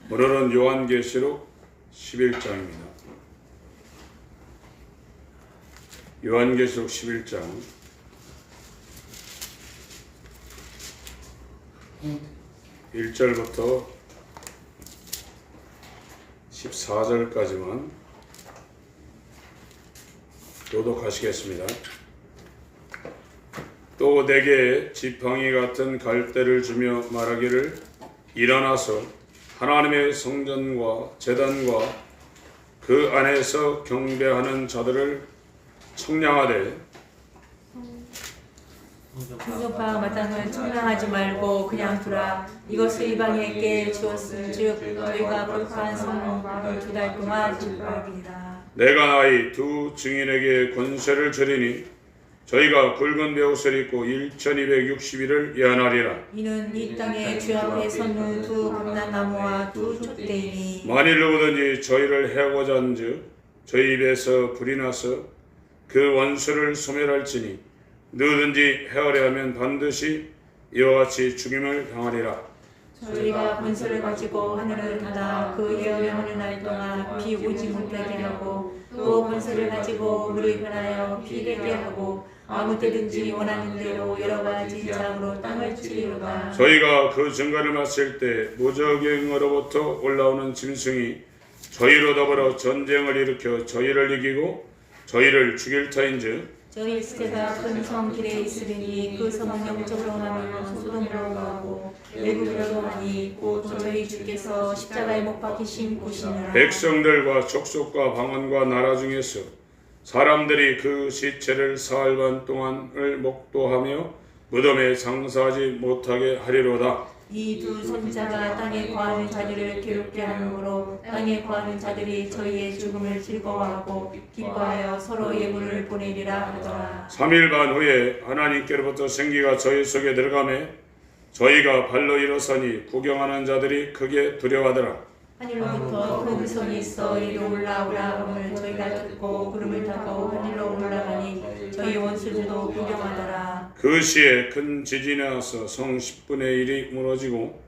오늘은 요한계시록 11장입니다. 요한계시록 11장 1절부터 14절까지만 교독하시겠습니다. 또 내게 지팡이 같은 갈대를 주며 말하기를 일어나서 하나님의 성전과 제단과 그 안에서 경배하는 자들을 청량하되 성전과 마땅을 청량하지 말고 그냥 두라. 이것을 이방인에게 주었은즉 너희가 거룩한 성문을 2달 동안 즐거우리라. 내가 나의 두 증인에게 권세를 주리니 저희가 굵은 베옷을 입고 1260일을 예언하리라. 이는 이 땅에 주 앞에 서는 두 감람나무와 두 촛대이니 만일 누구든지 저희를 해하고자 한즉 저희 입에서 불이 나서 그 원수를 소멸할지니 누구든지 해하려 하면 반드시 이와 같이 죽임을 당하리라. 저희가 권세를 가지고 하늘을 닫아 그 예언하는 날 동안 비 오지 못하게 하고 또 권세를 가지고 물을 변하여 비 되게 하고 아무 때든지 원하는 대로 여러 가지 장으로 땅을 치리로다. 저희가 그 증거를 마칠 때 무적행으로부터 올라오는 짐승이 저희로 더불어 전쟁을 일으켜 저희를 이기고 저희를 죽일 터인즉 저희 시대가 큰 성 길에 있으리니 그 성은 영적으로 하면 소돔으로 가고 외국으로 하니 곧 저희 주께서 십자가에 못 박히신 곳이니라. 백성들과 족속과 방언과 나라 중에서 사람들이 그 시체를 사흘 반 동안을 목도하며 무덤에 장사하지 못하게 하리로다. 이 두 선자가 땅에 거하는 자들을 괴롭게 하므로 땅에 거하는 자들이 저희의 죽음을 즐거워하고 기뻐하여 서로 예물을 보내리라 하더라. 3일 반 후에 하나님께로부터 생기가 저희 속에 들어가매 저희가 발로 일어서니 구경하는 자들이 크게 두려워하더라. 하늘로부터 큰 소리 있어 이리 올라오라 함을 저희가 듣고 구름을 타고 하늘로 올라가니 저희 원수들도 구경하더라. 그 시에 큰 지진이 나서 성 10분의 1이 무너지고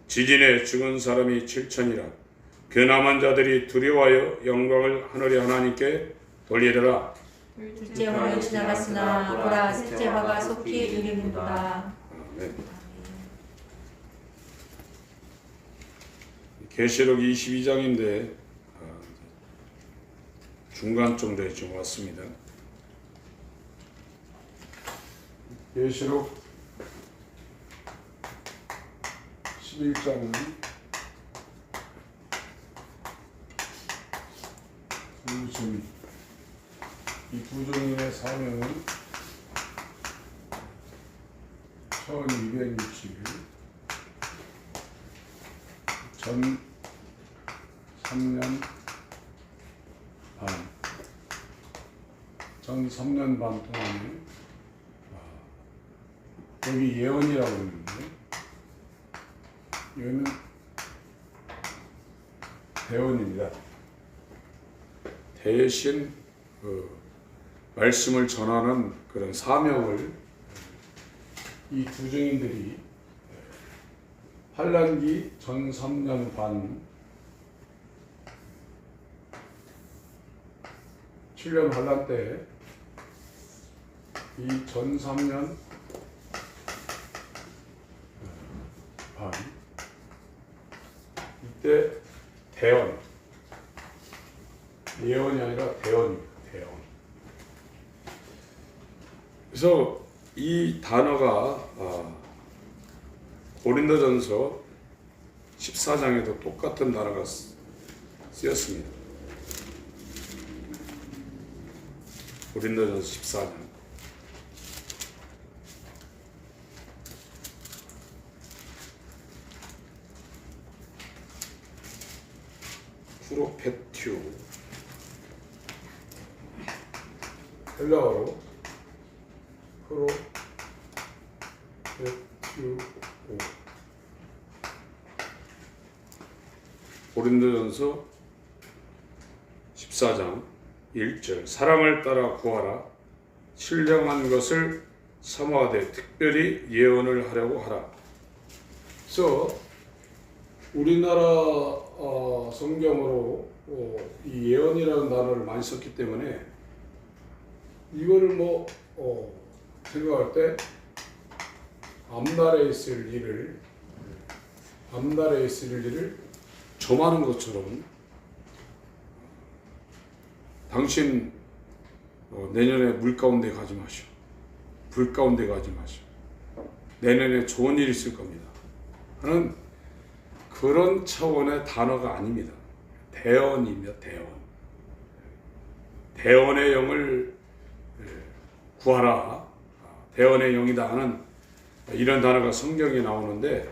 지진에 죽은 사람이 7천이라. 그 남은 자들이 두려워하여 영광을 하늘의 하나님께 돌리더라. 둘째 화는 지나갔으나 보라 셋째 화가 속히 이르는도다. 아멘. 계시록 22장인데 중간 정도에 좀 왔습니다. 계시록 11장은 이 부정인의 사명은 1260일 전 3년 반, 전 3년 반 동안에 여기 예언이라고 그러는데 이거는 대언입니다. 대신 말씀을 전하는 그런 사명을 이 두 증인들이 환란기 전 3년 반 7년 환란 때 이 전 3년 반 이때 대언 예언이 아니라 대언입니다. 대언. 그래서 이 단어가 고린도전서 14장에도 똑같은 단어가 쓰였습니다. 고린도전서 14장. 프로페튜 헬라어로 프로페튜 고린도전서 14장 1절 사랑을 따라 구하라 신령한 것을 사모하되 특별히 예언을 하려고 하라. 그래서 우리나라 성경으로 이 예언이라는 단어를 많이 썼기 때문에 이거를 생각할 때 앞날에 있을 일을 점하는 것처럼 당신 내년에 물 가운데 가지 마시오. 불 가운데 가지 마시오. 내년에 좋은 일이 있을 겁니다. 하는 그런 차원의 단어가 아닙니다. 대언입니다. 대언의 영을 구하라. 대언의 영이다 하는 이런 단어가 성경에 나오는데,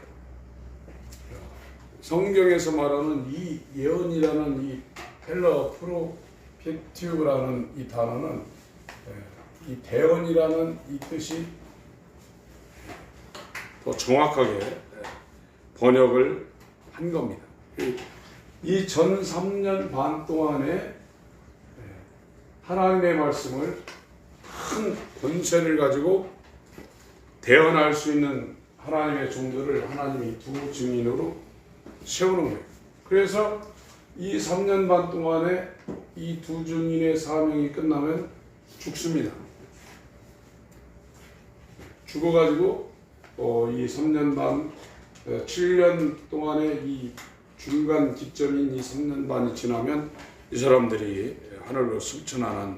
성경에서 말하는 이 예언이라는 이 헬러 프로페티우라는 이 단어는 이 대언이라는 이 뜻이 더 정확하게 번역을 한 겁니다. 이 전 3년 반 동안에 하나님의 말씀을 큰 권세를 가지고 대언할 수 있는 하나님의 종들을 하나님이 두 증인으로 세우는 거예요. 그래서 이 3년 반 동안에 이 두 증인의 사명이 끝나면 죽습니다. 죽어가지고 이 3년 반 7년 동안의 이 중간 기점인 이 3년 반이 지나면 이 사람들이 하늘로 승천하는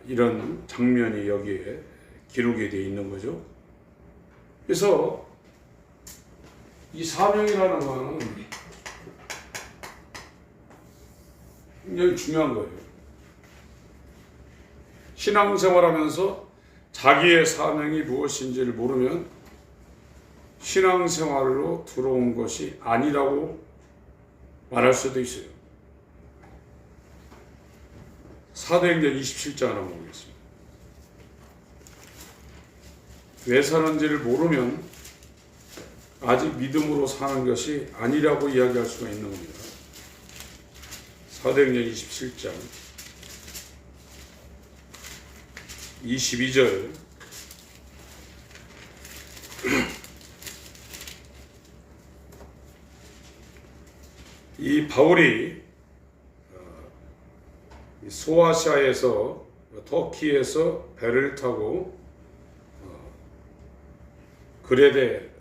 이런 장면이 여기에 기록이 되어 있는 거죠. 그래서 이 사명이라는 것은 굉장히 중요한 거예요. 신앙생활하면서 자기의 사명이 무엇인지를 모르면 신앙생활로 들어온 것이 아니라고 말할 수도 있어요. 사도행전 27장 한번 보겠습니다. 왜 사는지를 모르면 아직 믿음으로 사는 것이 아니라고 이야기할 수가 있는 겁니다. 사도행전 27장 22절 이 바울이 소아시아에서 터키에서 배를 타고 그레데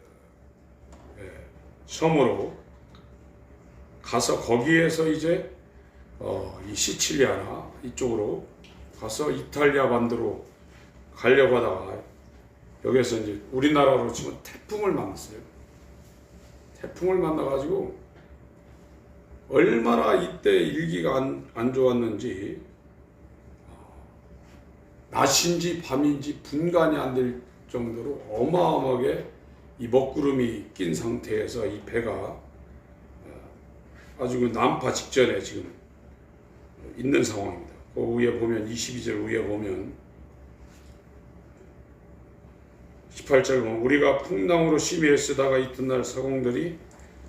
섬으로 가서 거기에서 이제 이 시칠리아나 이쪽으로 가서 이탈리아 반도로 가려고 하다가 여기에서 이제 우리나라로 치면 태풍을 만났어요. 태풍을 만나가지고 얼마나 이때 일기가 안 좋았는지 낮인지 밤인지 분간이 안 될 정도로 어마어마하게 이 먹구름이 낀 상태에서 이 배가 아주 그 난파 직전에 지금 있는 상황입니다. 그 위에 보면 22절 위에 보면 18절 보면 우리가 풍랑으로 심히 애쓰다가 이튿날 사공들이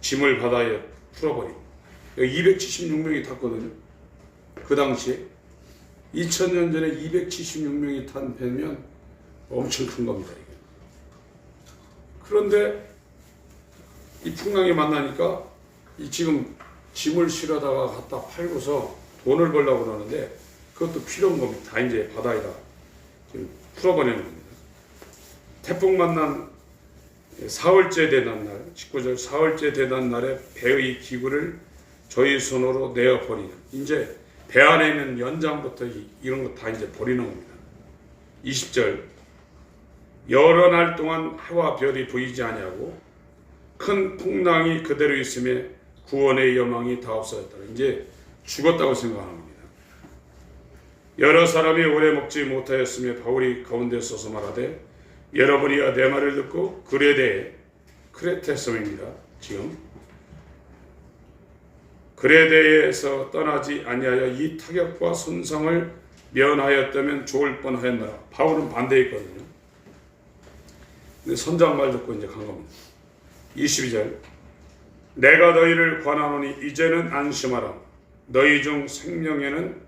짐을 바다에 풀어버리고 276명이 탔거든요. 그 당시에 2000년 전에 276명이 탄 배면 엄청 큰 겁니다. 이게. 그런데 이 풍랑이 만나니까 이 지금 짐을 실어다가 갖다 팔고서 돈을 벌려고 그러는데 그것도 필요한 겁니다. 다 이제 바다에다 지금 풀어버리는 겁니다. 태풍 만난 사흘째 되는 날, 19절 사흘째 되는 날에 배의 기구를 저희 손으로 내어버리는, 이제 배 안에 있는 연장부터 이런 거 다 이제 버리는 겁니다. 20절 여러 날 동안 해와 별이 보이지 아니하고 큰 풍랑이 그대로 있음에 구원의 여망이 다 없어졌다. 이제 죽었다고 생각하는 겁니다. 여러 사람이 오래 먹지 못하였으며 바울이 가운데 서서 말하되 여러분이야 내 말을 듣고 크레테 섬입니다. 지금 그레데에서 떠나지 아니하여 이 타격과 손상을 면하였다면 좋을 뻔하였노라. 바울은 반대했거든요. 근데 선장 말 듣고 이제 간 겁니다. 22절 내가 너희를 권하노니 이제는 안심하라. 너희 중 생명에는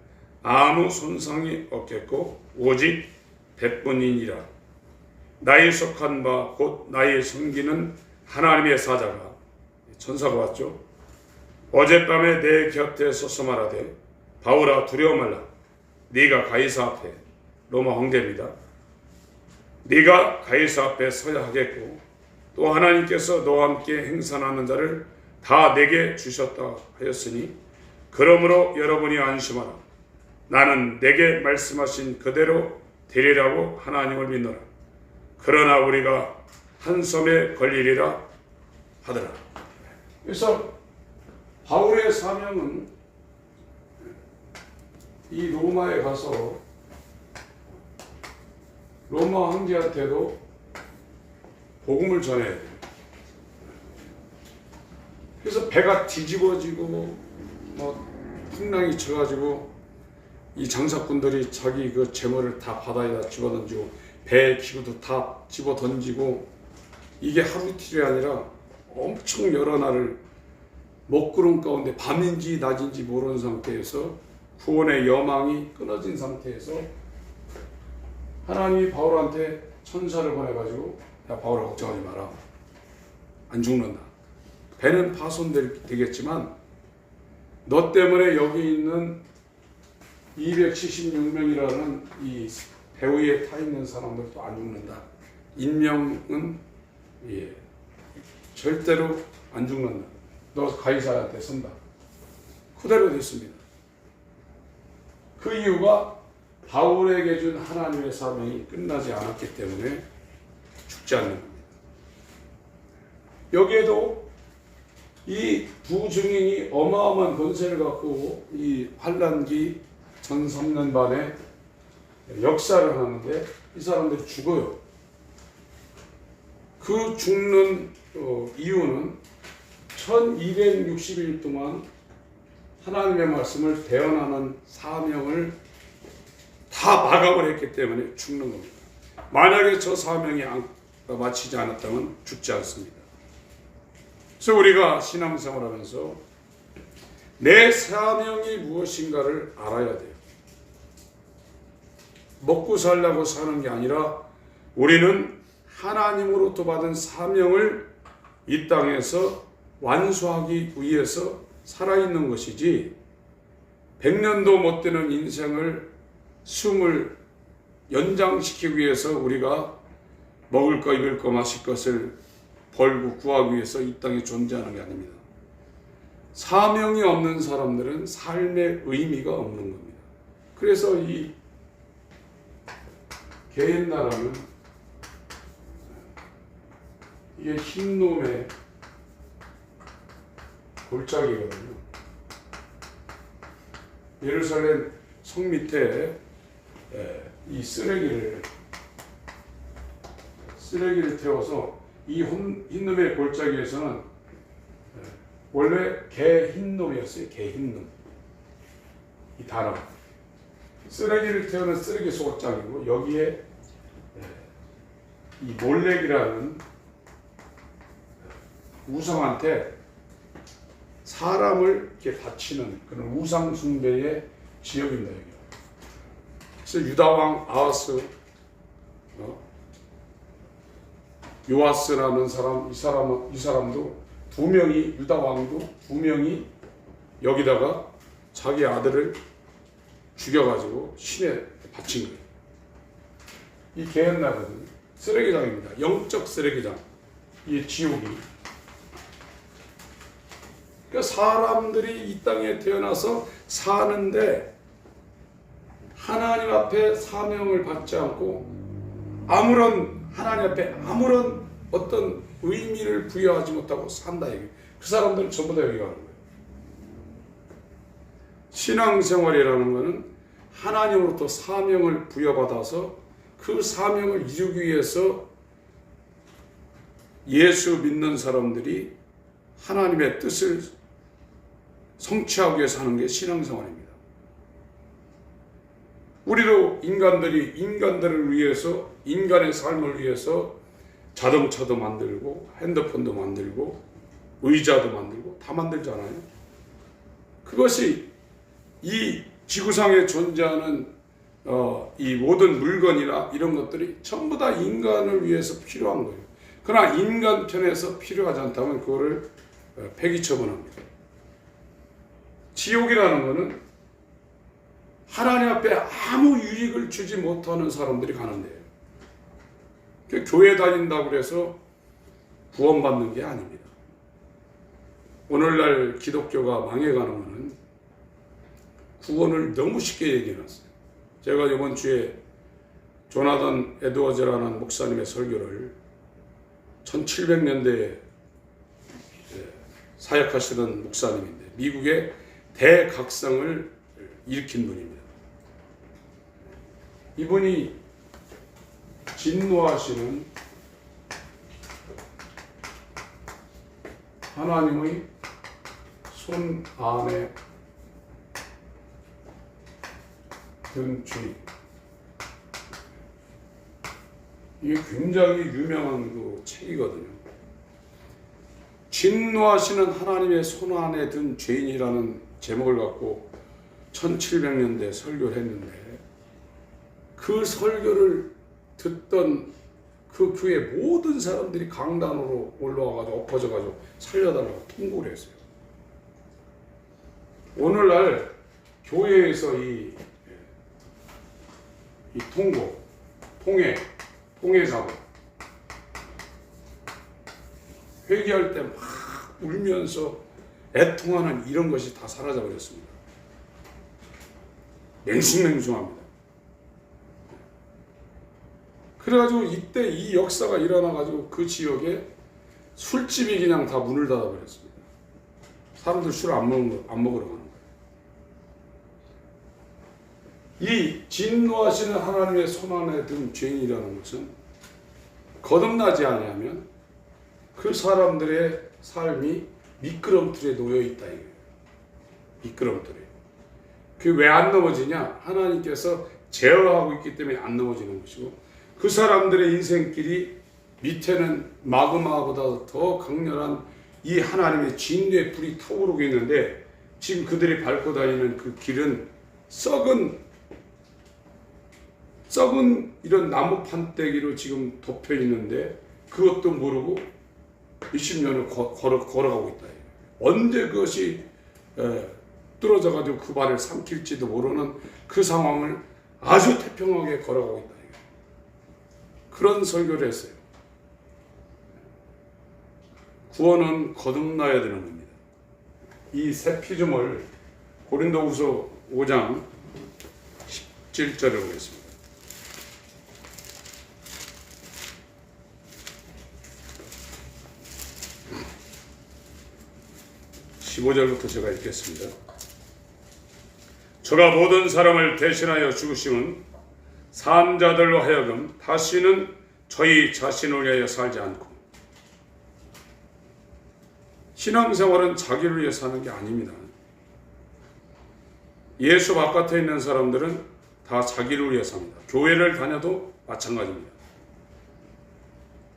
아무 손상이 없겠고 오직 배뿐이니라. 나의 속한 바 곧 나의 섬기는 하나님의 사자가 천사가 왔죠. 어젯밤에 내 곁에 서서 말하되 바울아 두려워 말라. 네가 가이사 앞에, 로마 황제입니다. 네가 가이사 앞에 서야 하겠고 또 하나님께서 너와 함께 행선하는 자를 다 내게 주셨다 하였으니 그러므로 여러분이 안심하라. 나는 내게 말씀하신 그대로 되리라고 하나님을 믿노라. 그러나 우리가 한 섬에 걸리리라 하더라. 그래서 바울의 사명은 이 로마에 가서 로마 황제한테도 복음을 전해야 돼요. 그래서 배가 뒤집어지고 풍랑이 쳐가지고 이 장사꾼들이 자기 그 재물을 다 바다에다 집어던지고 배 기구도 다 집어던지고 이게 하루 이틀이 아니라 엄청 여러 날을 먹구름 가운데 밤인지 낮인지 모르는 상태에서 구원의 여망이 끊어진 상태에서 하나님이 바울한테 천사를 보내가지고 야 바울아 걱정하지 마라. 안 죽는다. 배는 파손되겠지만 너 때문에 여기 있는 276명이라는 이 배 위에 타 있는 사람들도 안 죽는다. 인명은 절대로 안 죽는다. 너 가이사한테 선다. 그대로 됐습니다. 그 이유가 바울에게 준 하나님의 사명이 끝나지 않았기 때문에 죽지 않는 겁니다. 여기에도 이 두 증인이 어마어마한 권세를 갖고 이 환란기 전 3년 반에 역사를 하는데 이 사람들이 죽어요. 그 죽는 이유는 1260일 동안 하나님의 말씀을 대언하는 사명을 다 마감을 했기 때문에 죽는 겁니다. 만약에 저 사명이 마치지 않았다면 죽지 않습니다. 그래서 우리가 신앙생활 하면서 내 사명이 무엇인가를 알아야 돼요. 먹고 살려고 사는 게 아니라 우리는 하나님으로부터 받은 사명을 이 땅에서 완수하기 위해서 살아있는 것이지 100년도 못 되는 인생을 숨을 연장시키기 위해서 우리가 먹을 거 입을 거 마실 것을 벌고 구하기 위해서 이 땅에 존재하는 게 아닙니다. 사명이 없는 사람들은 삶의 의미가 없는 겁니다. 그래서 이 게헨나라는 이게 흰놈의 골짜기거든요. 예루살렘 성 밑에 이 쓰레기를 태워서 이 흰놈의 골짜기에서는 원래 개 흰놈이었어요. 개 흰놈. 이 단어. 쓰레기를 태우는 쓰레기 소각장이고 여기에 이 몰렉이라는 우상한테 사람을 이렇게 바치는 그런 우상 숭배의 지역입니다. 여기. 그래서 유다왕 아하스, 요아스라는 사람, 이 사람도 두 명이 유다왕도 두 명이 여기다가 자기 아들을 죽여가지고 신에 바친 거예요. 이 게헨나거든요. 쓰레기장입니다. 영적 쓰레기장. 이 지옥이. 그러니까 사람들이 이 땅에 태어나서 사는데 하나님 앞에 사명을 받지 않고 하나님 앞에 아무런 어떤 의미를 부여하지 못하고 산다. 그 사람들은 전부 다 여기 가는 거예요. 신앙생활이라는 것은 하나님으로부터 사명을 부여받아서 그 사명을 이루기 위해서 예수 믿는 사람들이 하나님의 뜻을 성취하기 위해서 하는 게 신앙생활입니다. 우리도 인간들을 위해서, 인간의 삶을 위해서 자동차도 만들고 핸드폰도 만들고 의자도 만들고 다 만들잖아요. 그것이 이 지구상에 존재하는 이 모든 물건이나 이런 것들이 전부 다 인간을 위해서 필요한 거예요. 그러나 인간 편에서 필요하지 않다면 그거를 폐기 처분합니다. 지옥이라는 것은 하나님 앞에 아무 유익을 주지 못하는 사람들이 가는 데예요. 교회 다닌다고 해서 구원받는 게 아닙니다. 오늘날 기독교가 망해가는 것은 구원을 너무 쉽게 얘기해놨어요. 제가 이번 주에 조나단 에드워즈라는 목사님의 설교를 1700년대에 사역하시던 목사님인데 미국의 대각성을 일으킨 분입니다. 이분이 진노하시는 하나님의 손 안에 든 주님. 이게 굉장히 유명한 그 책이거든요. 진노하시는 하나님의 손 안에 든 죄인이라는 제목을 갖고 1700년대에 설교를 했는데 그 설교를 듣던 그 교회 모든 사람들이 강단으로 올라와가지고 엎어져가지고 살려달라고 통보를 했어요. 오늘날 교회에서 이 통해 작업 회개할 때 막 울면서 애통하는 이런 것이 다 사라져 버렸습니다. 맹숭맹숭합니다. 그래가지고 이때 이 역사가 일어나가지고 그 지역에 술집이 그냥 다 문을 닫아버렸습니다. 사람들 술 안 먹으러 가는 거예요. 이 진노하시는 하나님의 손 안에 든 죄인이라는 것은 거듭나지 아니하면 그 사람들의 삶이 미끄럼틀에 놓여 있다 이거예요. 미끄럼틀에. 그 왜 안 넘어지냐? 하나님께서 제어하고 있기 때문에 안 넘어지는 것이고 그 사람들의 인생길이 밑에는 마그마보다 더 강렬한 이 하나님의 진노의 불이 타오르고 있는데 지금 그들이 밟고 다니는 그 길은 썩은 이런 나무 판때기로 지금 덮여 있는데 그것도 모르고 20년을 걸어가고 있다. 언제 그것이 뚫어져 가지고 그 발을 삼킬지도 모르는 그 상황을 아주 태평하게 걸어가고 있다. 그런 설교를 했어요. 구원은 거듭나야 되는 겁니다. 이 새 피조물 고린도후서 5장 17절을 보겠습니다. 15절부터 제가 읽겠습니다. 저가 모든 사람을 대신하여 죽으심은 산 자들로 하여금 다시는 저희 자신을 위하여 살지 않고 신앙생활은 자기를 위해 사는 게 아닙니다. 예수 바깥에 있는 사람들은 다 자기를 위해 삽니다. 교회를 다녀도 마찬가지입니다.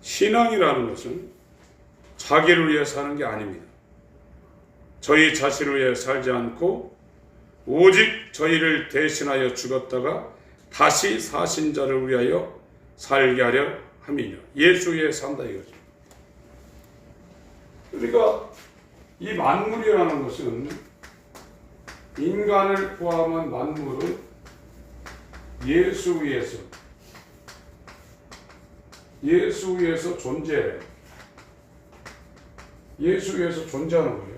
신앙이라는 것은 자기를 위해 사는 게 아닙니다. 저희 자신을 위해 살지 않고 오직 저희를 대신하여 죽었다가 다시 사신 자를 위하여 살게 하려 함이냐. 예수 위해 산다 이거죠. 그러니까 이 만물이라는 것은 인간을 포함한 만물은 예수 위에서 존재해요. 예수 위에서 존재하는 거예요.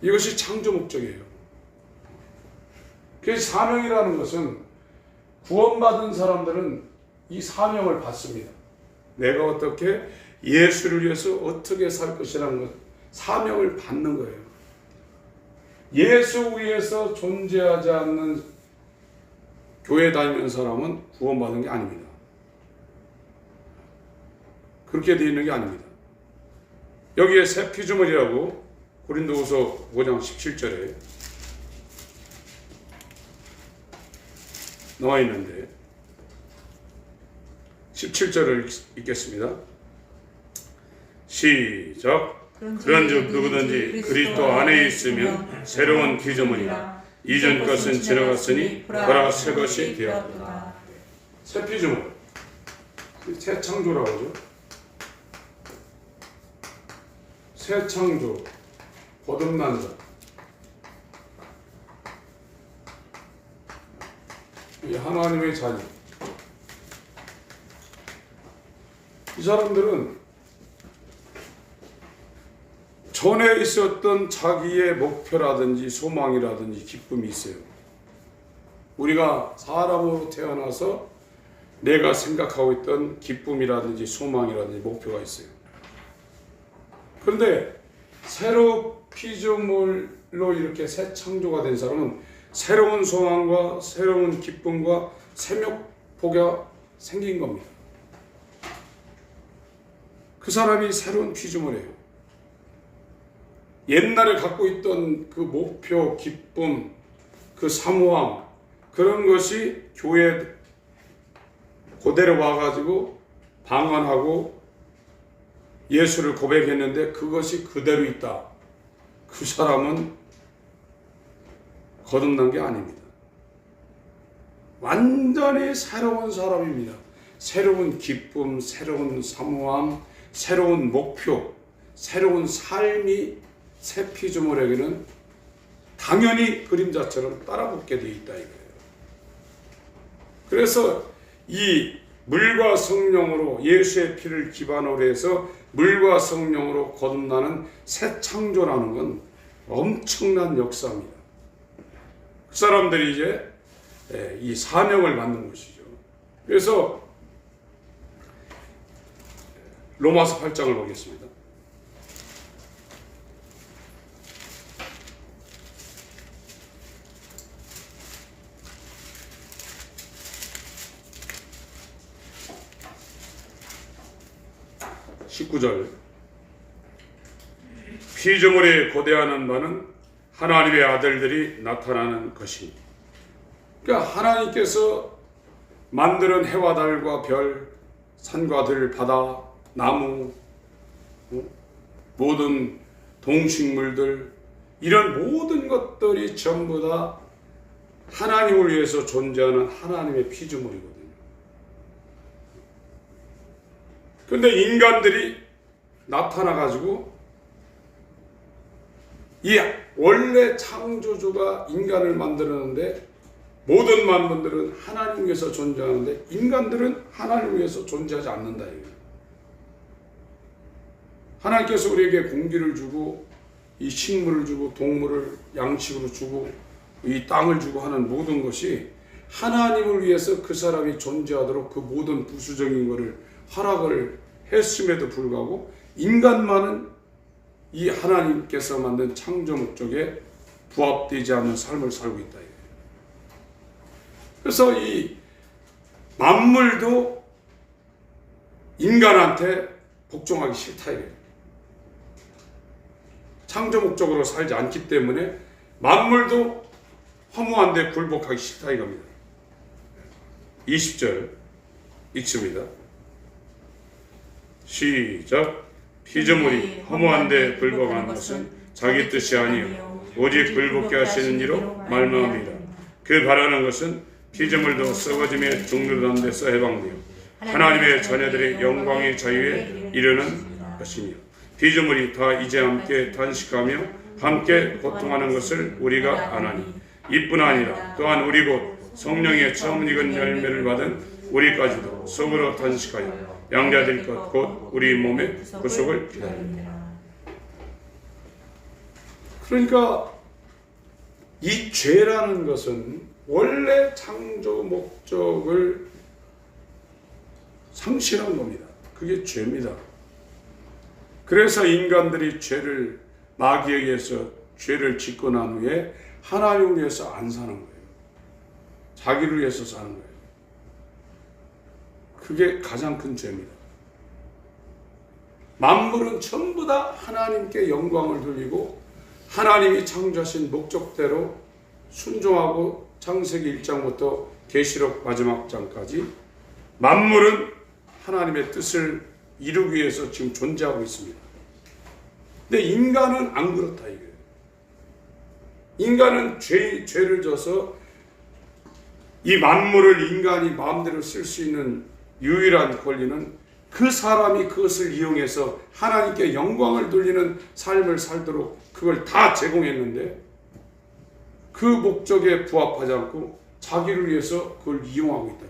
이것이 창조 목적이에요. 그래서 사명이라는 것은 구원받은 사람들은 이 사명을 받습니다. 내가 어떻게 예수를 위해서 어떻게 살 것이라는 것, 사명을 받는 거예요. 예수 위에서 존재하지 않는 교회 다니는 사람은 구원받은 게 아닙니다. 그렇게 되어 있는 게 아닙니다. 여기에 새 피조물이라고 고린도후서 5장 17절에 나와 있는데 17절을 읽겠습니다. 시작. 그런즉 누구든지 그리스도 안에 있으면 새로운 피조물이라 이전 것은 지나갔으니 보라 새 것이 되었다. 새 피조물, 새 창조라고 하죠. 새 창조, 거듭난 자. 이 하나님의 자녀. 이 사람들은 전에 있었던 자기의 목표라든지 소망이라든지 기쁨이 있어요. 우리가 사람으로 태어나서 내가 생각하고 있던 기쁨이라든지 소망이라든지 목표가 있어요. 그런데 새로 피조물로 이렇게 새 창조가 된 사람은 새로운 소망과 새로운 기쁨과 새목포가 생긴 겁니다. 그 사람이 새로운 피조물이에요. 옛날에 갖고 있던 그 목표, 기쁨, 그 사모함, 그런 것이 교회에 그대로 와가지고 방언하고 예수를 고백했는데 그것이 그대로 있다. 그 사람은 거듭난 게 아닙니다. 완전히 새로운 사람입니다. 새로운 기쁨, 새로운 사모함, 새로운 목표, 새로운 삶이 새 피조물에게는 당연히 그림자처럼 따라붙게 되어 있다 이거예요. 그래서 이 물과 성령으로 예수의 피를 기반으로 해서 물과 성령으로 거듭나는 새 창조라는 건 엄청난 역사입니다. 그 사람들이 이제 이 사명을 받는 것이죠. 그래서 로마서 8장을 보겠습니다. (19절) 피조물이 고대하는 바는 하나님의 아들들이 나타나는 것이니. 그러니까 하나님께서 만드는 해와 달과 별, 산과 들, 바다, 나무, 모든 동식물들, 이런 모든 것들이 전부 다 하나님을 위해서 존재하는 하나님의 피조물이거든요. 그런데 인간들이 나타나가지고 이 원래 창조주가 인간을 만들었는데 모든 만물들은 하나님 위해서 존재하는데 인간들은 하나님 위해서 존재하지 않는다 이거예요. 하나님께서 우리에게 공기를 주고 이 식물을 주고 동물을 양식으로 주고 이 땅을 주고 하는 모든 것이 하나님을 위해서 그 사람이 존재하도록 그 모든 부수적인 것을 허락을 했음에도 불구하고 인간만은 이 하나님께서 만든 창조 목적에 부합되지 않는 삶을 살고 있다. 그래서 이 만물도 인간한테 복종하기 싫다 이거예요. 창조 목적으로 살지 않기 때문에 만물도 허무한데 굴복하기 싫다 이겁니다. 20절 읽습니다. 시작. 피조물이 허무한데 굴복하는 것은 자기 뜻이 아니요 오직 굴복케 하시는 이로 말미암이라. 그 바라는 것은 피조물도 썩어짐에 죽는 데서 해방되어 하나님의 자녀들의 영광의 자유에 이르는 것이며 피조물이 다 이제 함께 단식하며 함께 고통하는 것을 우리가 아나니 이뿐 아니라 또한 우리 곧 성령의 처음 익은 열매를 받은 우리까지도 속으로 단식하여 양자될 것 곧 우리 몸의 구속을 기다립니다. 그러니까 이 죄라는 것은 원래 창조 목적을 상실한 겁니다. 그게 죄입니다. 그래서 인간들이 죄를 마귀에 의해서 죄를 짓고 난 후에 하나님을 위해서 안 사는 거예요. 자기를 위해서 사는 거예요. 그게 가장 큰 죄입니다. 만물은 전부 다 하나님께 영광을 돌리고 하나님이 창조하신 목적대로 순종하고 창세기 1장부터 계시록 마지막 장까지 만물은 하나님의 뜻을 이루기 위해서 지금 존재하고 있습니다. 근데 인간은 안 그렇다 이거예요. 인간은 죄를 져서 이 만물을 인간이 마음대로 쓸 수 있는 유일한 권리는 그 사람이 그것을 이용해서 하나님께 영광을 돌리는 삶을 살도록 그걸 다 제공했는데 그 목적에 부합하지 않고 자기를 위해서 그걸 이용하고 있다.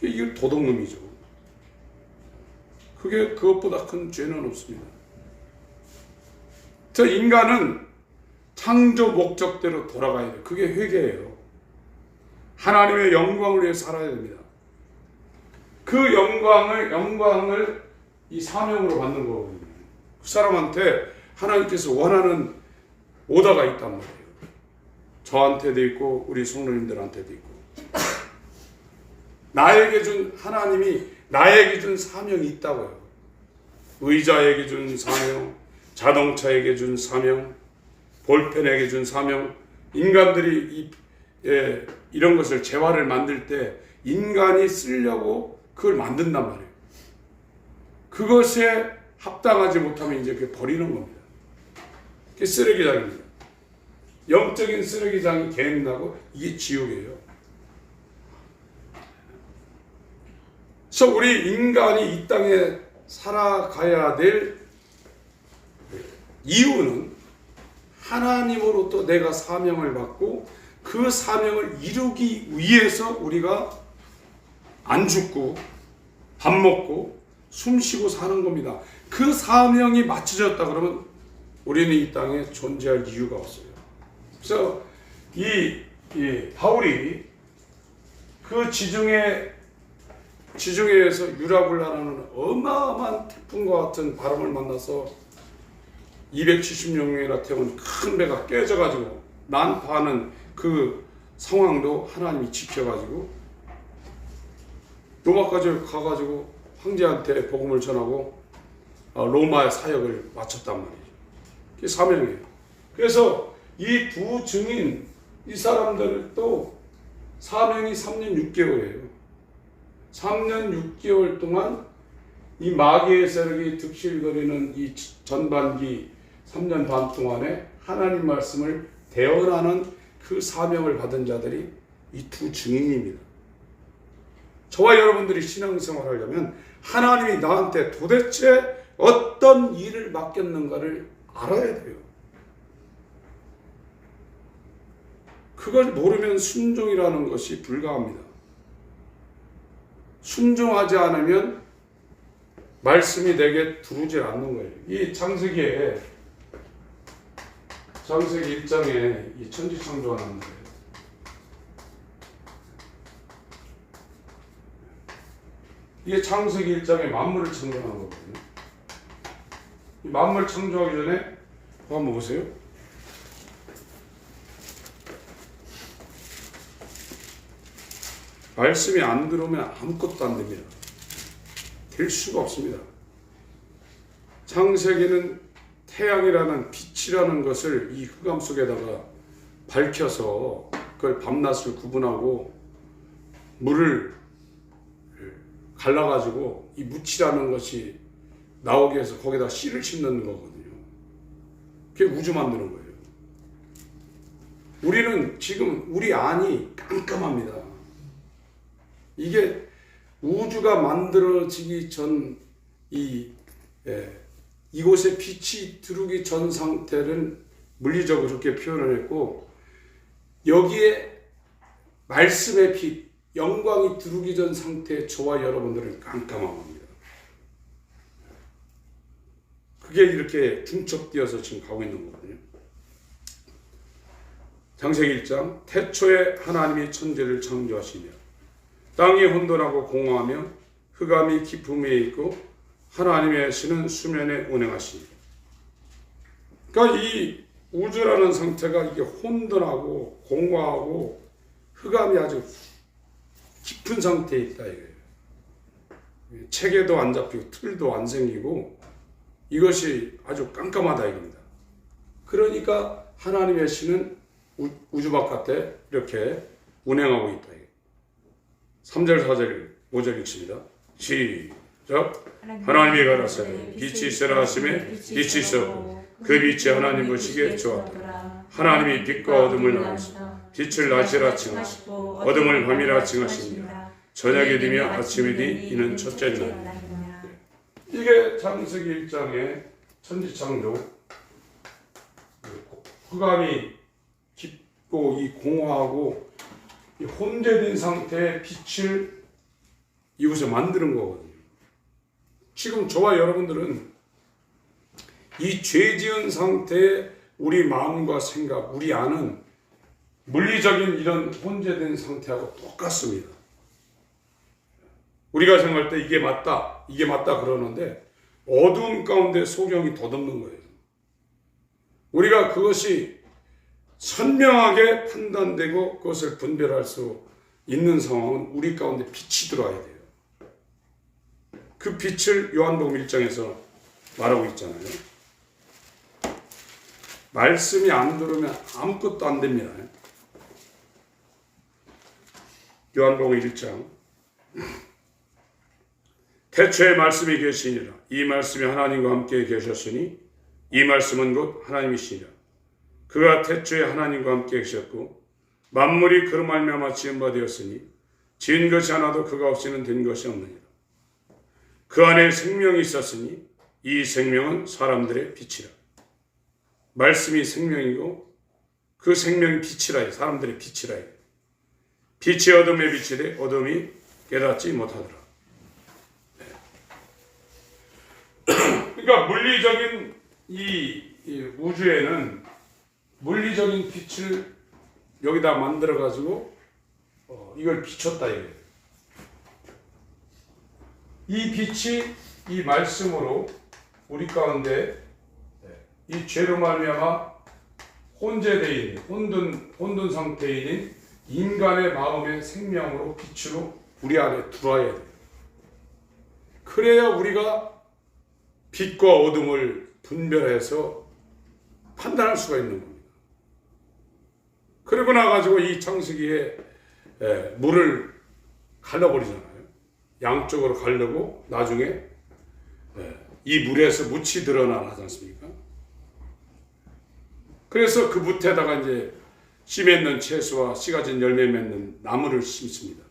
이게 도둑놈이죠. 그게 그것보다 큰 죄는 없습니다. 저 인간은 창조 목적대로 돌아가야 돼요. 그게 회개예요. 하나님의 영광을 위해 살아야 됩니다. 그 영광을 이 사명으로 받는 거거든요. 그 사람한테 하나님께서 원하는 오더가 있단 말이에요. 저한테도 있고 우리 성도님들한테도 있고 하나님이 나에게 준 사명이 있다고요. 의자에게 준 사명, 자동차에게 준 사명, 볼펜에게 준 사명. 인간들이 이런 것을 재화를 만들 때 인간이 쓰려고 그걸 만든단 말이에요. 그것에 합당하지 못하면 이제 그게 버리는 겁니다. 그게 쓰레기장입니다. 영적인 쓰레기장이 개인나고 이게 지옥이에요. 그래서 우리 인간이 이 땅에 살아가야 될 이유는 하나님으로부터 내가 사명을 받고 그 사명을 이루기 위해서 우리가 안 죽고 밥 먹고 숨 쉬고 사는 겁니다. 그 사명이 맞춰졌다 그러면 우리는 이 땅에 존재할 이유가 없어요. 그래서 이 바울이 그 지중해에서 유라굴라라는 어마어마한 태풍과 같은 바람을 만나서 270명이나 태운 큰 배가 깨져가지고 난파하는 그 상황도 하나님이 지켜가지고 로마까지 가가지고 황제한테 복음을 전하고 로마의 사역을 마쳤단 말이죠. 그게 사명이에요. 그래서 이 두 증인 이 사람들도 사명이 3년 6개월이에요. 3년 6개월 동안 이 마귀의 세력이 득실거리는 이 전반기 3년 반 동안에 하나님 말씀을 대언하는 그 사명을 받은 자들이 이 두 증인입니다. 저와 여러분들이 신앙생활을 하려면 하나님이 나한테 도대체 어떤 일을 맡겼는가를 알아야 돼요. 그걸 모르면 순종이라는 것이 불가합니다. 순종하지 않으면 말씀이 내게 들어오질 않는 거예요. 이 창세기 1장에 이 천지창조가 나오는데 이게 창세기 1장에 만물을 창조하는 거거든요. 이 만물 창조하기 전에 한번 보세요. 말씀이 안 들어오면 아무것도 안 됩니다. 될 수가 없습니다. 창세기는 태양이라는 빛이라는 것을 이 흑암 속에다가 밝혀서 그걸 밤낮을 구분하고 물을 갈라가지고 이 묻히라는 것이 나오게 해서 거기다 씨를 심는 거거든요. 그게 우주 만드는 거예요. 우리는 지금 우리 안이 깜깜합니다. 이게 우주가 만들어지기 전 이곳에 빛이 들어오기 전 상태를 물리적으로 그렇게 표현을 했고 여기에 말씀의 빛, 영광이 들어오기 전 상태의 저와 여러분들은 깜깜한 겁니다. 그게 이렇게 중첩되어서 지금 가고 있는 거거든요. 창세기 1장 태초에 하나님이 천지를 창조하시며 땅이 혼돈하고 공허하며 흑암이 깊음에 있고 하나님의 신은 수면에 운행하시니. 그러니까 이 우주라는 상태가 이게 혼돈하고 공허하고 흑암이 아주 깊은 상태에 있다 이거예요. 체계도 안 잡히고 틀도 안 생기고 이것이 아주 깜깜하다 이겁니다. 그러니까 하나님의 신은 우주 바깥에 이렇게 운행하고 있다. 3절, 4절, 5절 읽습니다. 시작. 하나님이 가라사대 빛이 있으라 하시매 빛이 있었고 그 빛이 하나님 보시기에 좋았더라. 하나님이 빛과 어둠을 나누시고 빛을 낮이라 칭하시고 어둠을 밤이라 칭하시니라. 저녁이 되며 아침이 되니 이는 첫째 날. 이게 창세기 1장의 천지창조, 흑암이 깊고 이 공허하고 이 혼재된 상태의 빛을 이곳에 만드는 거거든요. 지금 저와 여러분들은 이 죄지은 상태의 우리 마음과 생각, 우리 안은 물리적인 이런 혼재된 상태하고 똑같습니다. 우리가 생각할 때 이게 맞다 그러는데 어두움 가운데 소경이 덧없는 거예요. 우리가 그것이 선명하게 판단되고 그것을 분별할 수 있는 상황은 우리 가운데 빛이 들어와야 돼요. 그 빛을 요한복음 1장에서 말하고 있잖아요. 말씀이 안 들으면 아무것도 안 됩니다. 요한복음 1장. 태초에 말씀이 계시니라. 이 말씀이 하나님과 함께 계셨으니 이 말씀은 곧 하나님이시니라. 그가 태초에 하나님과 함께 계셨고 만물이 그로 말미암아 지은 바 되었으니 지은 것이 하나도 그가 없이는 된 것이 없느니라. 그 안에 생명이 있었으니 이 생명은 사람들의 빛이라. 말씀이 생명이고 그 생명이 빛이라. 사람들의 빛이라. 빛이 어둠에 비치되 어둠이 깨닫지 못하더라. 그러니까 물리적인 이 우주에는 물리적인 빛을 여기다 만들어 가지고 이걸 비췄다 이거예요. 이 빛이 이 말씀으로 우리 가운데 이 죄로 말미암아 혼재되어 있는 혼돈 상태에 있는 인간의 마음의 생명으로 빛으로 우리 안에 들어와야 돼요. 그래야 우리가 빛과 어둠을 분별해서 판단할 수가 있는 겁니다. 그러고 나가지고 이 창세기에 물을 갈라버리잖아요. 양쪽으로 가르고 나중에 이 물에서 묻이 드러나지 않습니까? 그래서 그 묻에다가 이제 씨 맺는 채소와 씨 가진 열매 맺는 나무를 심습니다.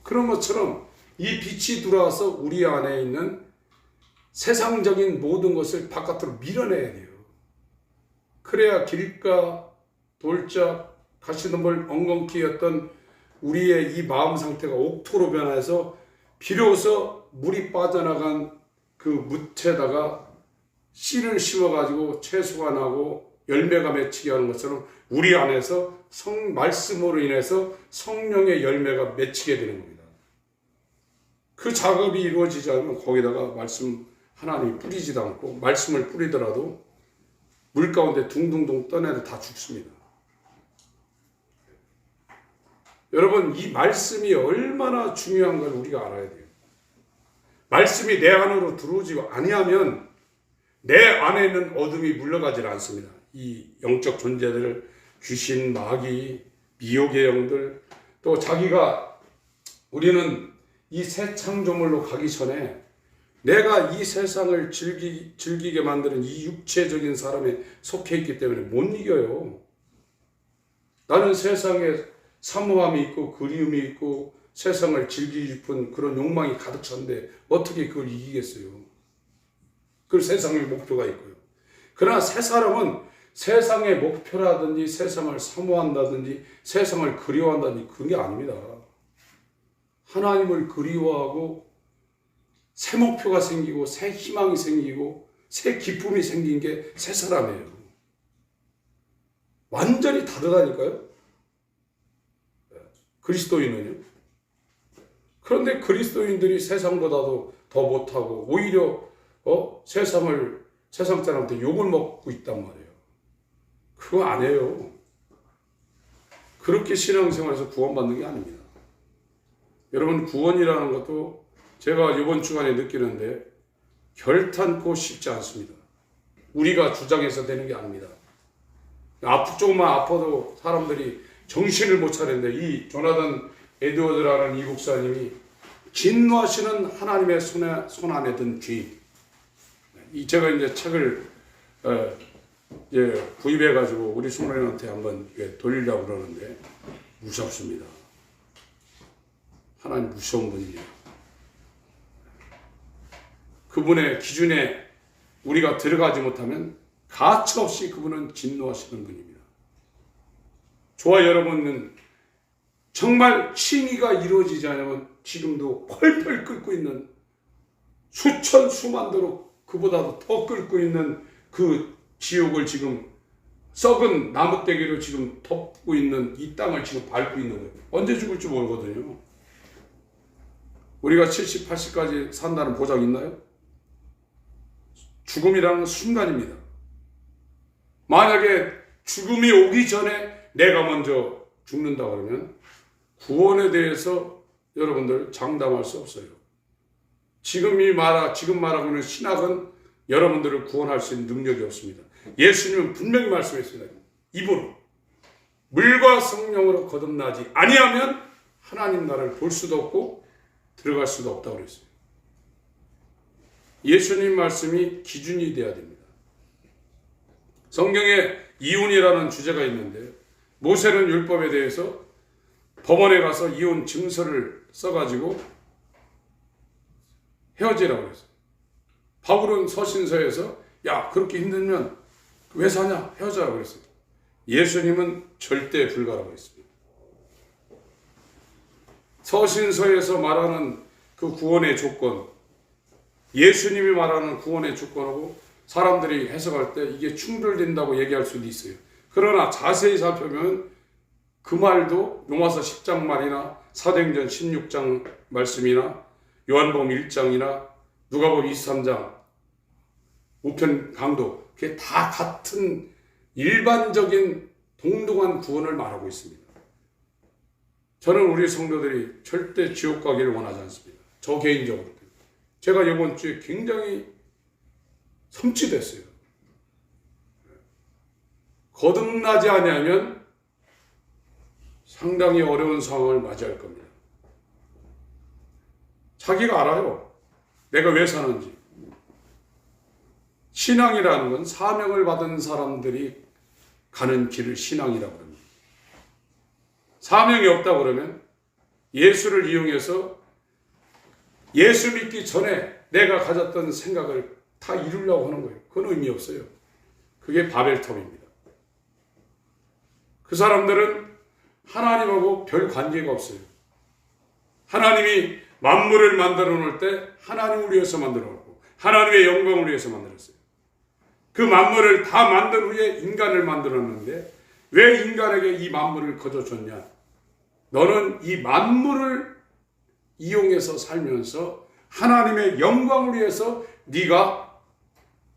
그런 것처럼 이 빛이 들어와서 우리 안에 있는 세상적인 모든 것을 바깥으로 밀어내야 돼요. 그래야 길가, 돌짝, 가시덤불, 엉겅퀴였던 우리의 이 마음 상태가 옥토로 변해서 비로소 물이 빠져나간 그 묻에다가 씨를 심어가지고 채소가 나고 열매가 맺히게 하는 것처럼 우리 안에서 말씀으로 인해서 성령의 열매가 맺히게 되는 겁니다. 그 작업이 이루어지지 않으면 거기다가 말씀 하나님이 뿌리지도 않고 말씀을 뿌리더라도 물 가운데 둥둥둥 떠내도 다 죽습니다. 여러분, 이 말씀이 얼마나 중요한 걸 우리가 알아야 돼요. 말씀이 내 안으로 들어오지 아니하면 내 안에 있는 어둠이 물러가지 않습니다. 이 영적 존재들, 귀신, 마귀, 미혹의 영들, 또 자기가 우리는 이 새 창조물로 가기 전에 내가 이 세상을 즐기게 만드는 이 육체적인 사람에 속해 있기 때문에 못 이겨요. 나는 세상에 사모함이 있고 그리움이 있고 세상을 즐기고 싶은 그런 욕망이 가득 찼는데 어떻게 그걸 이기겠어요? 그 세상의 목표가 있고요. 그러나 새 사람은 세상의 목표라든지 세상을 사모한다든지 세상을 그리워한다든지 그게 아닙니다. 하나님을 그리워하고 새 목표가 생기고 새 희망이 생기고 새 기쁨이 생긴 게 새 사람이에요. 완전히 다르다니까요. 그리스도인은요. 그런데 그리스도인들이 세상보다도 더 못하고 오히려 세상 사람한테 욕을 먹고 있단 말이에요. 그거 아니에요. 그렇게 신앙생활에서 구원받는 게 아닙니다. 여러분, 구원이라는 것도 제가 이번 주간에 느끼는데 결탄코 쉽지 않습니다. 우리가 주장해서 되는 게 아닙니다. 조금만 아파도 사람들이 정신을 못 차리는데 이 조나단 에드워드라는 이 목사님이 진노하시는 하나님의 손 안에 든 귀. 제가 이제 책을 구입해가지고 우리 숙모님한테 한번 돌리려고 그러는데 무섭습니다. 하나님 무서운 분이에요. 그분의 기준에 우리가 들어가지 못하면 가차없이 그분은 진노하시는 분입니다. 저와 여러분은 정말 칭의가 이루어지지 않으면 지금도 펄펄 끓고 있는 수천 수만도로 그보다도 더 끓고 있는 그 지옥을 지금 썩은 나무떼기로 지금 덮고 있는 이 땅을 지금 밟고 있는 거예요. 언제 죽을지 모르거든요. 우리가 70, 80까지 산다는 보장 있나요? 죽음이라는 순간입니다. 만약에 죽음이 오기 전에 내가 먼저 죽는다 그러면 구원에 대해서 여러분들 장담할 수 없어요. 지금 말하고 있는 신학은 여러분들을 구원할 수 있는 능력이 없습니다. 예수님은 분명히 말씀했습니다. 입으로 물과 성령으로 거듭나지 아니하면 하나님 나라를 볼 수도 없고 들어갈 수도 없다고 그랬어요. 예수님 말씀이 기준이 되어야 됩니다. 성경에 이혼이라는 주제가 있는데 모세는 율법에 대해서 법원에 가서 이혼 증서를 써가지고 헤어지라고 그랬어요. 바울은 서신서에서 야 그렇게 힘들면 왜 사냐 헤어져라고 그랬어요. 예수님은 절대 불가라고 했습니다. 서신서에서 말하는 그 구원의 조건, 예수님이 말하는 구원의 조건하고 사람들이 해석할 때 이게 충돌된다고 얘기할 수도 있어요. 그러나 자세히 살펴보면 그 말도 로마서 10장 말이나 사도행전 16장 말씀이나 요한복음 1장이나 누가복음 23장 우편 강도 그게 다 같은 일반적인 동등한 구원을 말하고 있습니다. 저는 우리 성도들이 절대 지옥 가기를 원하지 않습니다. 저 개인적으로. 제가 이번 주에 굉장히 섬찟했어요. 거듭나지 아니하면 상당히 어려운 상황을 맞이할 겁니다. 자기가 알아요. 내가 왜 사는지. 신앙이라는 건 사명을 받은 사람들이 가는 길을 신앙이라고 합니다. 사명이 없다고 그러면 예수를 이용해서 예수 믿기 전에 내가 가졌던 생각을 다 이루려고 하는 거예요. 그건 의미 없어요. 그게 바벨탑입니다. 그 사람들은 하나님하고 별 관계가 없어요. 하나님이 만물을 만들어 놓을 때 하나님을 위해서 만들어 놓고 하나님의 영광을 위해서 만들었어요. 그 만물을 다 만든 후에 인간을 만들었는데 왜 인간에게 이 만물을 거저줬냐? 너는 이 만물을 이용해서 살면서 하나님의 영광을 위해서 네가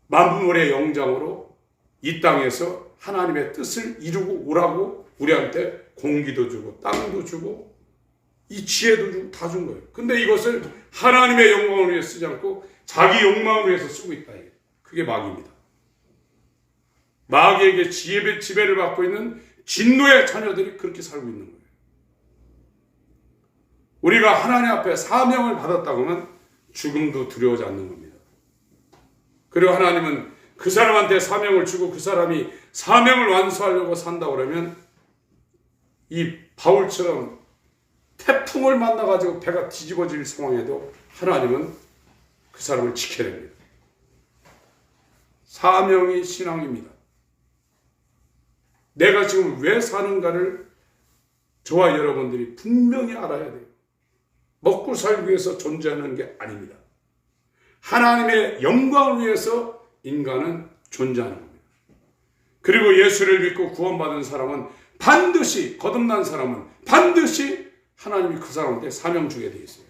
만물의 영장으로 이 땅에서 하나님의 뜻을 이루고 오라고 우리한테 공기도 주고 땅도 주고 이 지혜도 주고 다 준 거예요. 근데 이것을 하나님의 영광을 위해 쓰지 않고 자기 욕망을 위해서 쓰고 있다. 그게 마귀입니다. 마귀에게 지배를 받고 있는 진노의 자녀들이 그렇게 살고 있는 거예요. 우리가 하나님 앞에 사명을 받았다고 하면 죽음도 두려워하지 않는 겁니다. 그리고 하나님은 그 사람한테 사명을 주고 그 사람이 사명을 완수하려고 산다고 그러면 이 바울처럼 태풍을 만나가지고 배가 뒤집어질 상황에도 하나님은 그 사람을 지켜냅니다. 사명이 신앙입니다. 내가 지금 왜 사는가를 저와 여러분들이 분명히 알아야 돼요. 먹고 살기 위해서 존재하는 게 아닙니다. 하나님의 영광을 위해서 인간은 존재하는 겁니다. 그리고 예수를 믿고 구원받은 사람은 반드시 거듭난 사람은 반드시 하나님이 그 사람한테 사명 주게 돼 있어요.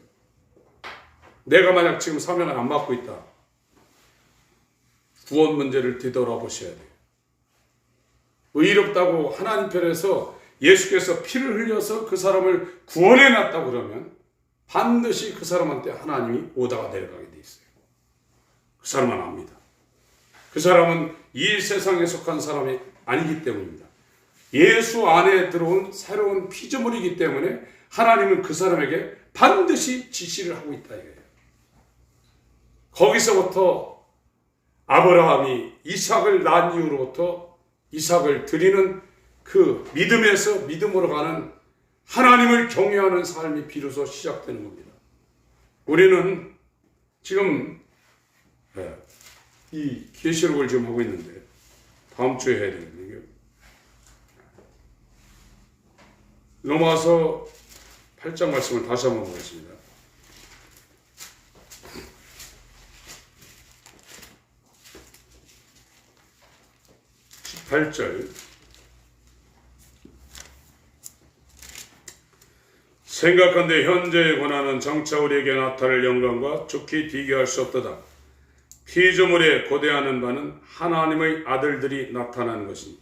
내가 만약 지금 사명을 안 받고 있다. 구원 문제를 뒤돌아보셔야 돼요. 의롭다고 하나님 편에서 예수께서 피를 흘려서 그 사람을 구원해 놨다고 그러면 반드시 그 사람한테 하나님이 오다가 내려가게 돼 있어요. 그 사람은 압니다. 그 사람은 이 세상에 속한 사람이 아니기 때문입니다. 예수 안에 들어온 새로운 피조물이기 때문에 하나님은 그 사람에게 반드시 지시를 하고 있다 이거예요. 거기서부터 아브라함이 이삭을 낳은 이후로부터 이삭을 드리는 그 믿음에서 믿음으로 가는 하나님을 경외하는 삶이 비로소 시작되는 겁니다. 우리는 지금 이 계시록을 지금 하고 있는데 다음 주에 해야 되거든요. 로마서 8장 말씀을 다시 한번 보겠습니다. 18절 생각한데 현재의 고난은 장차 우리에게 나타날 영광과 좋게 비교할 수 없도다. 피조물에 고대하는 바는 하나님의 아들들이 나타나는 것이니.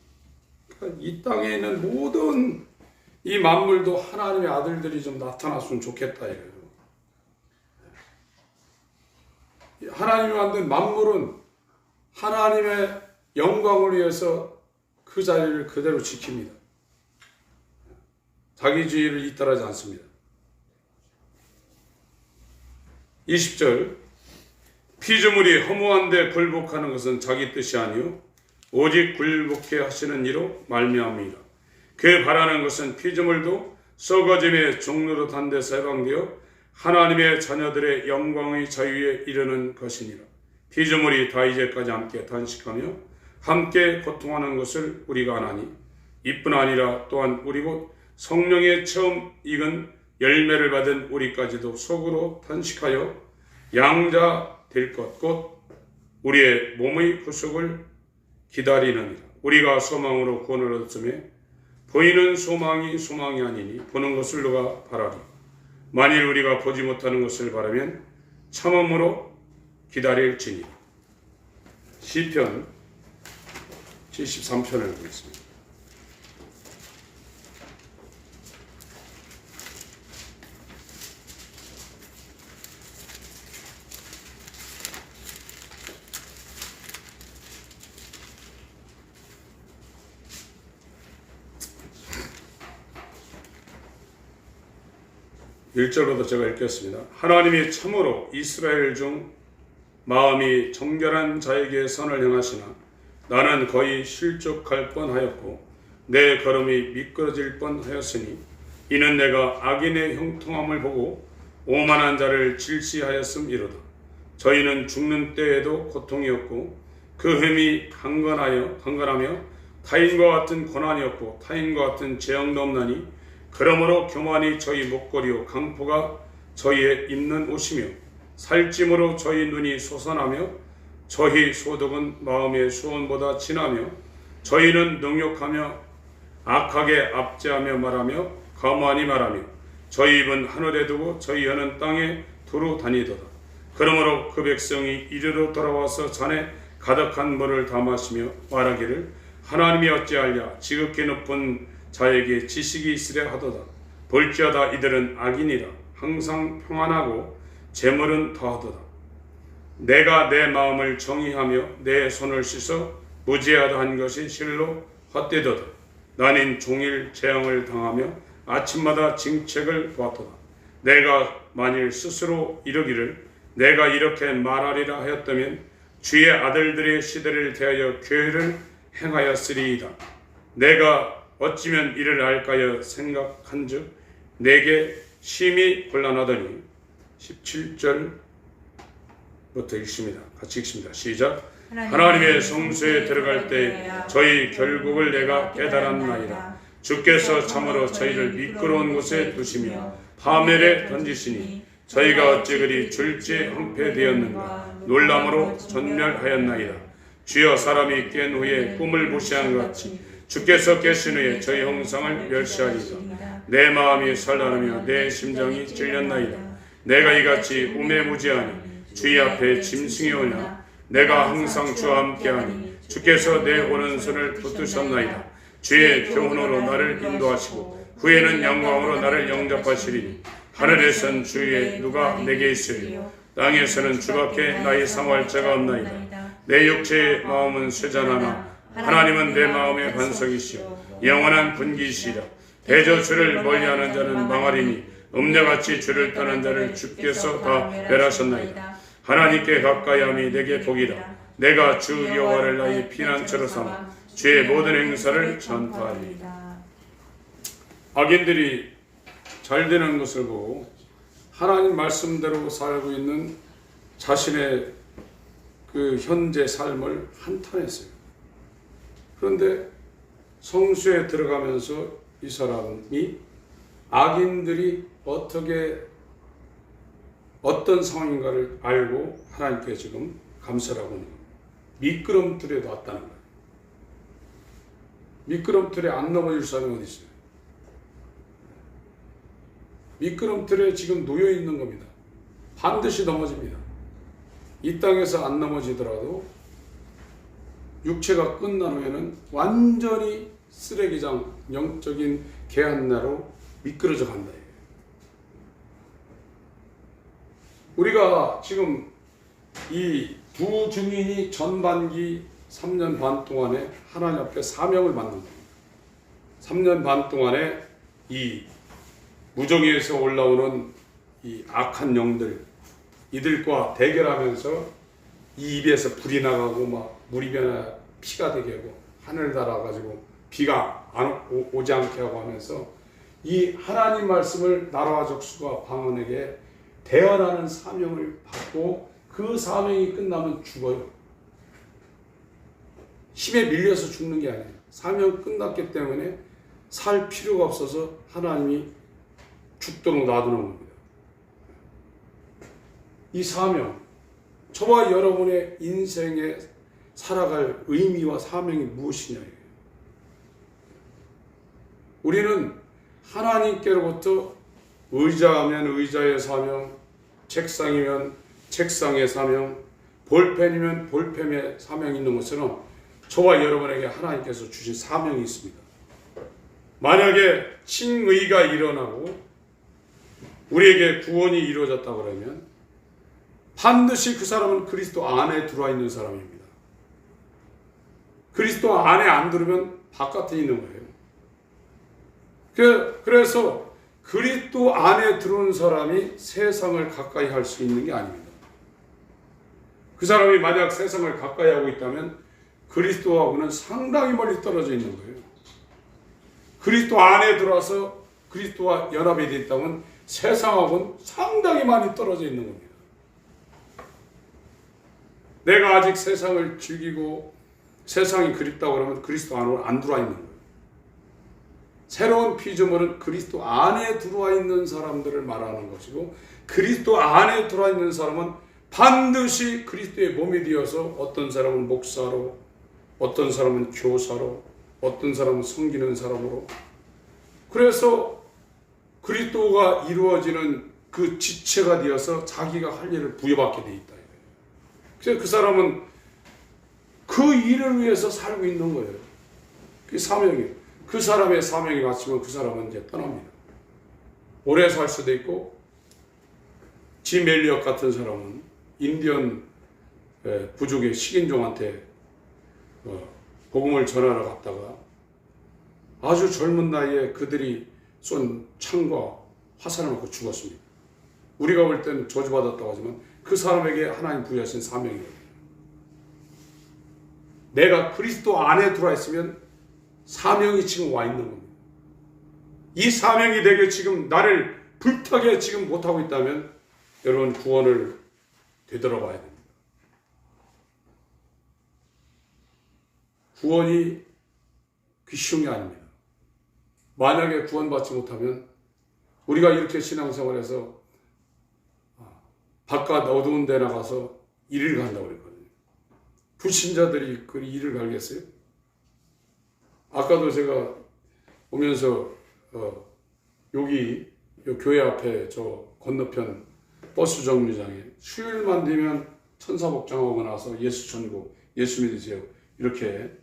그러니까 이 땅에 있는 모든 이 만물도 하나님의 아들들이 좀 나타났으면 좋겠다 이거예요. 하나님이 만든 만물은 하나님의 영광을 위해서 그 자리를 그대로 지킵니다. 자기주의를 이탈하지 않습니다. 20절 피조물이 허무한데 굴복하는 것은 자기 뜻이 아니요 오직 굴복해 하시는 이로 말미암이라. 그 바라는 것은 피조물도 썩어짐의 종로로 단데서 해방되어 하나님의 자녀들의 영광의 자유에 이르는 것이니라. 피조물이 다 이제까지 함께 단식하며 함께 고통하는 것을 우리가 아나니 이뿐 아니라 또한 우리 곧 성령의 처음 익은 열매를 받은 우리까지도 속으로 탄식하여 양자 될 것 곧 우리의 몸의 구속을 기다리느니라. 우리가 소망으로 구원을 얻었으며 보이는 소망이 소망이 아니니 보는 것을 누가 바라리. 만일 우리가 보지 못하는 것을 바라면 참음으로 기다릴지니. 시편 73편을 보겠습니다. 1절로도 제가 읽겠습니다. 하나님이 참으로 이스라엘 중 마음이 정결한 자에게 선을 행하시나 나는 거의 실족할 뻔하였고 내 걸음이 미끄러질 뻔하였으니 이는 내가 악인의 형통함을 보고 오만한 자를 질시하였음이로다. 저희는 죽는 때에도 고통이었고 그 흠이 강건하며 타인과 같은 고난이었고 타인과 같은 재앙도 없나니 그러므로 교만이 저희 목걸이요 강포가 저희의 입는 옷이며 살찜으로 저희 눈이 솟아나며 저희 소득은 마음의 수원보다 진하며 저희는 능욕하며 악하게 압제하며 말하며 거만히 말하며 저희 입은 하늘에 두고 저희 혀는 땅에 두루 다니도다. 그러므로 그 백성이 이리로 돌아와서 잔에 가득한 물을 다 마시며 말하기를 하나님이 어찌하랴 지극히 높은 자에게 지식이 있으려 하도다. 볼지어다 이들은 악인이라 항상 평안하고 재물은 더하도다. 내가 내 마음을 정의하며 내 손을 씻어 무죄하다 한 것이 실로 헛되도다. 나는 종일 재앙을 당하며 아침마다 징책을 보았도다. 내가 만일 스스로 이르기를 내가 이렇게 말하리라 하였다면 주의 아들들의 시대를 대하여 괴를 행하였으리이다. 내가 어찌면 이를 알까여 생각한즉 내게 심히 곤란하더니 17절부터 읽습니다. 같이 읽습니다. 시작. 하나님의 성소에 들어갈 때 저희 결국을 내가 깨달았나이다. 주께서 참으로 저희를 미끄러운 곳에 두시며 파멸에 던지시니 저희가 어찌 그리 졸지항폐되었는가 놀람으로 전멸하였나이다. 주여 사람이 깬 후에 꿈을 무시한 것 같이 주께서 깨신 후에 저희 형상을 멸시하리이다. 내 마음이 설라르며 내 심장이 찔렸나이다. 내가 이같이 우매무지하니 주의 앞에 짐승이 오냐. 내가 항상 주와 함께하니 주께서 내 오른손을 붙드셨나이다. 주의 교훈으로 나를 인도하시고 후에는 영광으로 나를 영접하시리니 하늘에선 주의 누가 내게 있으리요 땅에서는 주밖에 나의 상할 자가 없나이다. 내 육체의 마음은 쇠잔하나 하나님은 내 마음의 반석이시요 영원한 분기시라. 대저 주를 멀리하는 자는 망하리니 음녀같이 주를 떠난 자를 주께서 다 멸하셨나이다. 하나님께 가까이함이 내게 복이라. 내가 주 여호와를 나의 피난처로 삼아 주의 모든 행사를 전파하리이다. 악인들이 잘 되는 것을 보고 하나님 말씀대로 살고 있는 자신의 그 현재 삶을 한탄했어요. 그런데 성수에 들어가면서 이 사람이 악인들이 어떤 상황인가를 알고 하나님께 지금 감사를 하고 있는 겁니다. 미끄럼틀에 놨다는 거예요. 미끄럼틀에 안 넘어질 사람이 어디 있어요? 미끄럼틀에 지금 놓여 있는 겁니다. 반드시 넘어집니다. 이 땅에서 안 넘어지더라도 육체가 끝난 후에는 완전히 쓰레기장, 영적인 개한나로 미끄러져 간다. 우리가 지금 이 두 증인이 전반기 3년 반 동안에 하나님 앞에 사명을 받는 겁니다. 3년 반 동안에 이 무정의에서 올라오는 이 악한 영들, 이들과 대결하면서 이 입에서 불이 나가고 막 물이 변해 피가 되게 하고 하늘 달아가지고 비가 오지 않게 하고 하면서 이 하나님 말씀을 나라와 족수가 방언에게 대언하는 사명을 받고 그 사명이 끝나면 죽어요. 힘에 밀려서 죽는 게 아니에요. 사명 끝났기 때문에 살 필요가 없어서 하나님이 죽도록 놔두는 겁니다. 이 사명, 저와 여러분의 인생에 살아갈 의미와 사명이 무엇이냐. 우리는 하나님께로부터 의자하면 의자의 사명, 책상이면 책상의 사명, 볼펜이면 볼펜의 사명이 있는 것처럼 저와 여러분에게 하나님께서 주신 사명이 있습니다. 만약에 칭의가 일어나고 우리에게 구원이 이루어졌다 그러면 반드시 그 사람은 그리스도 안에 들어와 있는 사람입니다. 그리스도 안에 안 들으면 바깥에 있는 거예요. 그래서 그리스도 안에 들어오는 사람이 세상을 가까이 할 수 있는 게 아닙니다. 그 사람이 만약 세상을 가까이 하고 있다면 그리스도하고는 상당히 멀리 떨어져 있는 거예요. 그리스도 안에 들어와서 그리스도와 연합이 되어 있다면 세상하고는 상당히 많이 떨어져 있는 겁니다. 내가 아직 세상을 즐기고 세상이 그립다고 그러면 그리스도 안으로 안 들어와 있는 거예요. 새로운 피조물은 그리스도 안에 들어와 있는 사람들을 말하는 것이고, 그리스도 안에 들어와 있는 사람은 반드시 그리스도의 몸이 되어서 어떤 사람은 목사로, 어떤 사람은 교사로, 어떤 사람은 섬기는 사람으로, 그래서 그리스도가 이루어지는 그 지체가 되어서 자기가 할 일을 부여받게 돼 있다. 그래서 그 사람은 그 일을 위해서 살고 있는 거예요. 그게 사명이에요. 그 사람의 사명이 마치면 그 사람은 이제 떠납니다. 오래 살 수도 있고, 짐 엘리엇 같은 사람은 인디언 부족의 식인종한테 복음을 전하러 갔다가 아주 젊은 나이에 그들이 쏜 창과 화살을 맞고 죽었습니다. 우리가 볼 때는 저주받았다고 하지만 그 사람에게 하나님 부여하신 사명이거든요. 내가 그리스도 안에 들어와 있으면 사명이 지금 와 있는 겁니다. 이 사명이 내게 지금 나를 불타게 지금 못하고 있다면 여러분 구원을 되돌아봐야 됩니다. 구원이 쉬운 게 아닙니다. 만약에 구원받지 못하면 우리가 이렇게 신앙생활에서 바깥 어두운 데 나가서 일을 간다고 그랬거든요. 불신자들이 그 일을 갈겠어요? 아까도 제가 오면서 여기 교회 앞에 저 건너편 버스 정류장에 수요일만 되면 천사복장하고 나서 예수 천국, 예수 믿으세요, 이렇게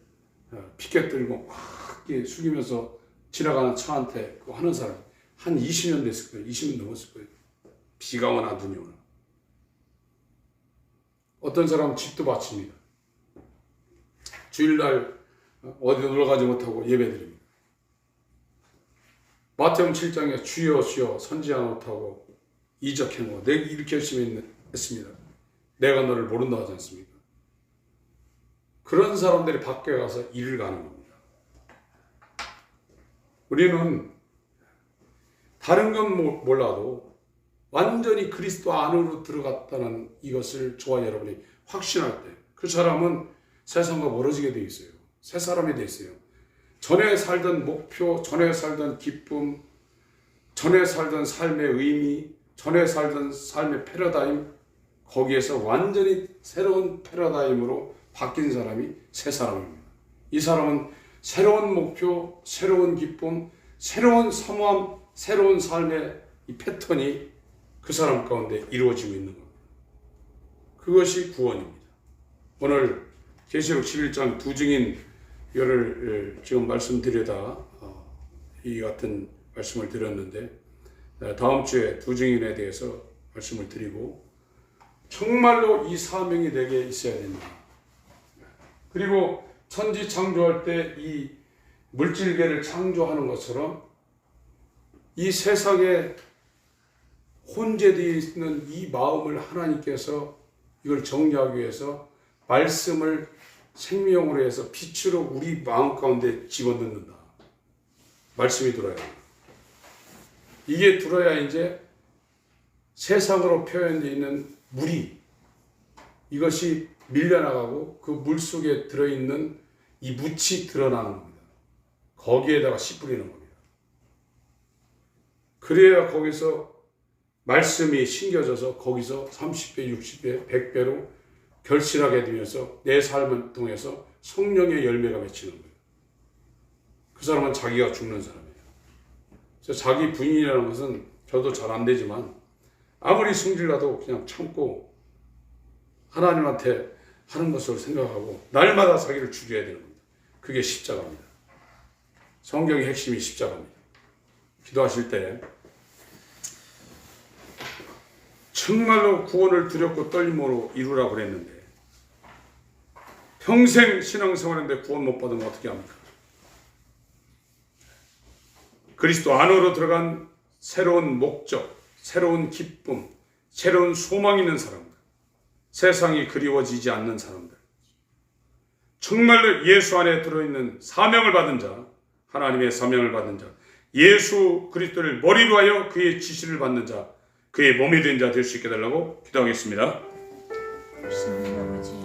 피켓 들고 막 숙이면서 지나가는 차한테 그거 하는 사람 한 20년 됐을 거예요. 20년 넘었을 거예요. 비가 오나 눈이 오나. 어떤 사람은 집도 바칩니다. 주일날 어디 놀러 가지 못하고 예배드립니다. 마태복음 7장에 주여 주여 선지자 못하고 이적행고 내가 이렇게 열심히 했습니다. 내가 너를 모른다 하지 않습니까? 그런 사람들이 밖에 가서 일을 가는 겁니다. 우리는 다른 건 몰라도 완전히 그리스도 안으로 들어갔다는 이것을 저와 여러분이 확신할 때 그 사람은 세상과 멀어지게 돼 있어요. 새 사람이 돼 있어요. 전에 살던 목표, 전에 살던 기쁨, 전에 살던 삶의 의미, 전에 살던 삶의 패러다임, 거기에서 완전히 새로운 패러다임으로 바뀐 사람이 새 사람입니다. 이 사람은 새로운 목표, 새로운 기쁨, 새로운 사모함, 새로운 삶의 이 패턴이 그 사람 가운데 이루어지고 있는 겁니다. 그것이 구원입니다. 오늘 계시록 11장 두 증인 이거를 지금 말씀드리다 이 같은 말씀을 드렸는데, 다음 주에 두 증인에 대해서 말씀을 드리고, 정말로 이 사명이 내게 있어야 된다. 그리고 천지 창조할 때 이 물질계를 창조하는 것처럼 이 세상에 혼재되어 있는 이 마음을 하나님께서 이걸 정리하기 위해서 말씀을 생명으로 해서 빛으로 우리 마음 가운데 집어넣는다. 말씀이 들어야 합니다. 이게 들어야 이제 세상으로 표현되어 있는 물이, 이것이 밀려나가고 그 물 속에 들어있는 이 묻이 드러나는 겁니다. 거기에다가 씨 뿌리는 겁니다. 그래야 거기서 말씀이 심겨져서 거기서 30배, 60배, 100배로 결실하게 되면서 내 삶을 통해서 성령의 열매가 맺히는 거예요. 그 사람은 자기가 죽는 사람이에요. 그래서 자기 부인이라는 것은 저도 잘 안 되지만 아무리 성질나도 그냥 참고 하나님한테 하는 것을 생각하고 날마다 자기를 죽여야 되는 겁니다. 그게 십자가입니다. 성경의 핵심이 십자가입니다. 기도하실 때 정말로 구원을 두렵고 떨림으로 이루라고 그랬는데 평생 신앙생활인데 구원 못 받으면 어떻게 합니까? 그리스도 안으로 들어간 새로운 목적, 새로운 기쁨, 새로운 소망이 있는 사람들, 세상이 그리워지지 않는 사람들, 정말로 예수 안에 들어있는 사명을 받은 자, 하나님의 사명을 받은 자, 예수 그리스도를 머리로 하여 그의 지시를 받는 자, 그의 몸이 된 자 될 수 있게 달라고 기도하겠습니다.